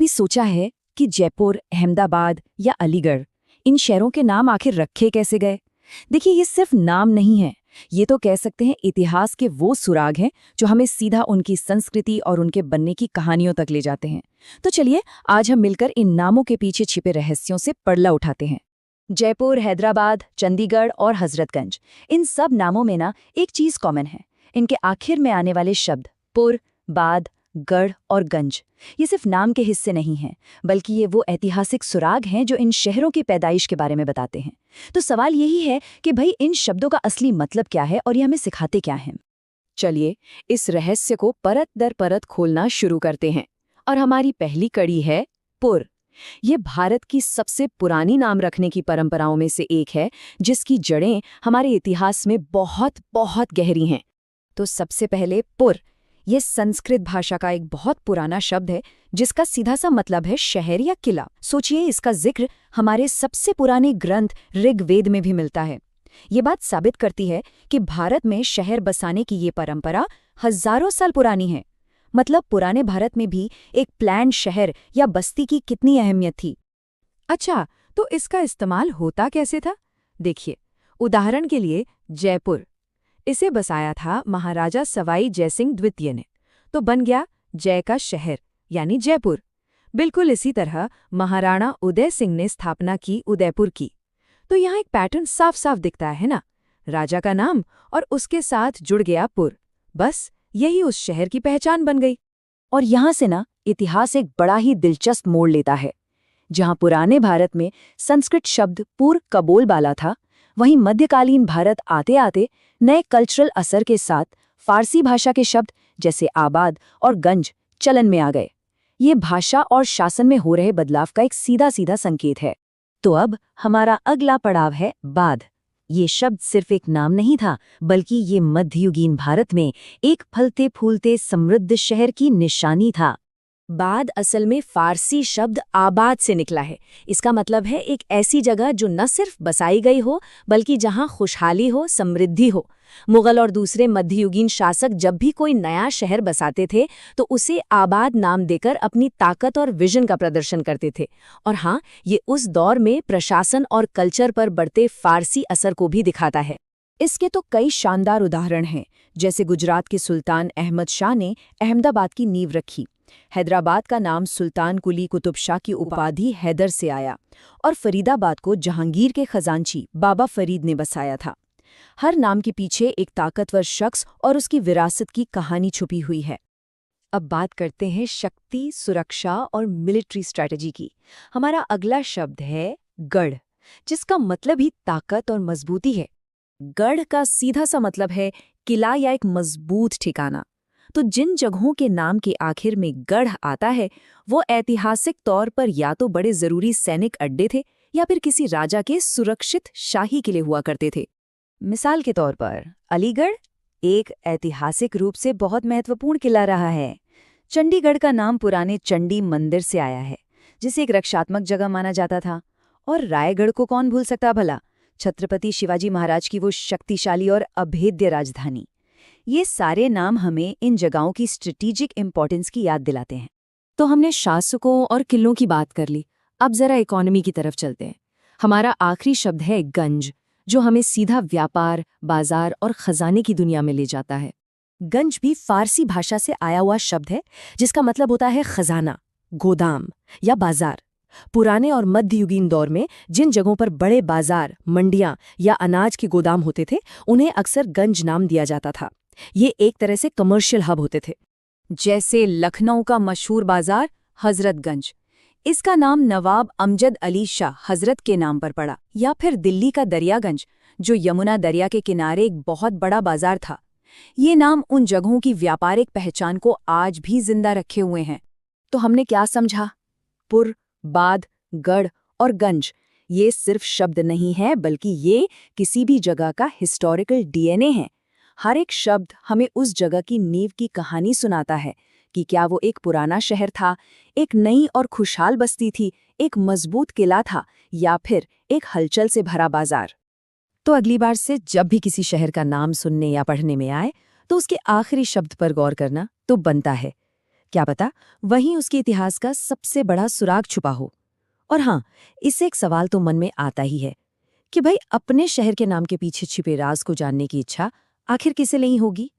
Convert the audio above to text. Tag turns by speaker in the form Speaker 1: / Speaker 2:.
Speaker 1: कभी सोचा है कि जयपुर, अहमदाबाद या अलीगढ़, इन शहरों के नाम आखिर रखे कैसे गए? देखिए, ये सिर्फ नाम नहीं है, ये तो कह सकते हैं इतिहास के वो सुराग हैं जो हमें सीधा उनकी संस्कृति और उनके बनने की कहानियों तक ले जाते हैं। तो चलिए, आज हम मिलकर इन नामों के पीछे छिपे रहस्यों से पड़ला उठाते हैं। जयपुर, हैदराबाद, चंडीगढ़ और हजरतगंज, इन सब नामों में ना एक चीज कॉमन है। इनके आखिर में आने वाले शब्द पुर, बाद, गढ़ और गंज, ये सिर्फ नाम के हिस्से नहीं हैं, बल्कि ये वो ऐतिहासिक सुराग हैं जो इन शहरों की पैदाइश के बारे में बताते हैं। तो सवाल यही है कि भाई, इन शब्दों का असली मतलब क्या है और ये हमें सिखाते क्या हैं? चलिए, इस रहस्य को परत दर परत खोलना शुरू करते हैं। और हमारी पहली कड़ी है पुर। ये भारत की सबसे पुरानी नाम रखने की परंपराओं में से एक है, जिसकी जड़ें हमारे इतिहास में बहुत बहुत गहरी हैं। तो सबसे पहले पुर, ये संस्कृत भाषा का एक बहुत पुराना शब्द है, जिसका सीधा सा मतलब है शहर या किला। सोचिए, इसका जिक्र हमारे सबसे पुराने ग्रंथ ऋग्वेद में भी मिलता है। ये बात साबित करती है कि भारत में शहर बसाने की ये परंपरा हजारों साल पुरानी है। मतलब पुराने भारत में भी एक प्लान शहर या बस्ती की कितनी अहमियत थी। अच्छा, तो इसका इस्तेमाल होता कैसे था? देखिए, उदाहरण के लिए जयपुर, इसे बसाया था महाराजा सवाई जयसिंह द्वितीय ने, तो बन गया जय का शहर यानी जयपुर। बिल्कुल इसी तरह महाराणा उदय सिंह ने स्थापना की उदयपुर की। तो यहाँ एक पैटर्न साफ साफ दिखता है ना, राजा का नाम और उसके साथ जुड़ गया पुर, बस यही उस शहर की पहचान बन गई। और यहाँ से ना इतिहास एक बड़ा ही दिलचस्प मोड़ लेता है। जहाँ पुराने भारत में संस्कृत शब्द पुर का बोलबाला था, वहीं मध्यकालीन भारत आते आते नए कल्चरल असर के साथ फारसी भाषा के शब्द जैसे आबाद और गंज चलन में आ गए। ये भाषा और शासन में हो रहे बदलाव का एक सीधा सीधा संकेत है। तो अब हमारा अगला पड़ाव है बाद। ये शब्द सिर्फ एक नाम नहीं था, बल्कि ये मध्ययुगीन भारत में एक फलते फूलते समृद्ध शहर की निशानी था। बाद असल में फारसी शब्द आबाद से निकला है। इसका मतलब है एक ऐसी जगह जो न सिर्फ बसाई गई हो, बल्कि जहां खुशहाली हो, समृद्धि हो। मुगल और दूसरे मध्ययुगीन शासक जब भी कोई नया शहर बसाते थे, तो उसे आबाद नाम देकर अपनी ताकत और विजन का प्रदर्शन करते थे। और हाँ, ये उस दौर में प्रशासन और कल्चर पर बढ़ते फारसी असर को भी दिखाता है। इसके तो कई शानदार उदाहरण हैं, जैसे गुजरात के सुल्तान अहमद शाह ने अहमदाबाद की नींव रखी। हैदराबाद का नाम सुल्तान कुली कुतुब शाह की उपाधि हैदर से आया, और फरीदाबाद को जहांगीर के खजांची बाबा फरीद ने बसाया था। हर नाम के पीछे एक ताकतवर शख्स और उसकी विरासत की कहानी छुपी हुई है। अब बात करते हैं शक्ति, सुरक्षा और मिलिट्री स्ट्रैटेजी की। हमारा अगला शब्द है गढ़, जिसका मतलब ही ताकत और मजबूती है। गढ़ का सीधा सा मतलब है किला या एक मजबूत ठिकाना। तो जिन जगहों के नाम के आखिर में गढ़ आता है, वो ऐतिहासिक तौर पर या तो बड़े जरूरी सैनिक अड्डे थे, या फिर किसी राजा के सुरक्षित शाही किले हुआ करते थे। मिसाल के तौर पर अलीगढ़ एक ऐतिहासिक रूप से बहुत महत्वपूर्ण किला रहा है। चंडीगढ़ का नाम पुराने चंडी मंदिर से आया है, जिसे एक रक्षात्मक जगह माना जाता था। और रायगढ़ को कौन भूल सकता भला, छत्रपति शिवाजी महाराज की वो शक्तिशाली और अभेद्य राजधानी। ये सारे नाम हमें इन जगहों की स्ट्रेटेजिक इंपॉर्टेंस की याद दिलाते हैं। तो हमने शासकों और किलों की बात कर ली, अब जरा इकोनॉमी की तरफ चलते हैं। हमारा आखिरी शब्द है गंज, जो हमें सीधा व्यापार, बाजार और खजाने की दुनिया में ले जाता है। गंज भी फारसी भाषा से आया हुआ शब्द है, जिसका मतलब होता है खजाना, गोदाम या बाजार। पुराने और मध्ययुगीन दौर में जिन जगहों पर बड़े बाजार, मंडियां या अनाज के गोदाम होते थे, उन्हें अक्सर गंज नाम दिया जाता था। ये एक तरह से कमर्शियल हब होते थे। जैसे लखनऊ का मशहूर बाजार हजरतगंज, इसका नाम नवाब अमजद अली शाह हजरत के नाम पर पड़ा। या फिर दिल्ली का दरियागंज, जो यमुना दरिया के किनारे एक बहुत बड़ा बाजार था। ये नाम उन जगहों की व्यापारिक पहचान को आज भी जिंदा रखे हुए हैं। तो हमने क्या समझा? पुर, बाद, गढ़ और गंज, ये सिर्फ शब्द नहीं है, बल्कि ये किसी भी जगह का हिस्टोरिकल डीएनए है। हर एक शब्द हमें उस जगह की नींव की कहानी सुनाता है कि क्या वो एक पुराना शहर था, एक नई और खुशहाल बस्ती थी, एक मजबूत किला था, या फिर एक हलचल से भरा बाजार। तो अगली बार से जब भी किसी शहर का नाम सुनने या पढ़ने में आए, तो उसके आखिरी शब्द पर गौर करना तो बनता है। क्या पता वहीं उसके इतिहास का सबसे बड़ा सुराग छुपा हो। और हाँ, इससे एक सवाल तो मन में आता ही है कि भाई अपने शहर के नाम के पीछे छिपे राज को जानने की इच्छा आखिर किसे नहीं होगी।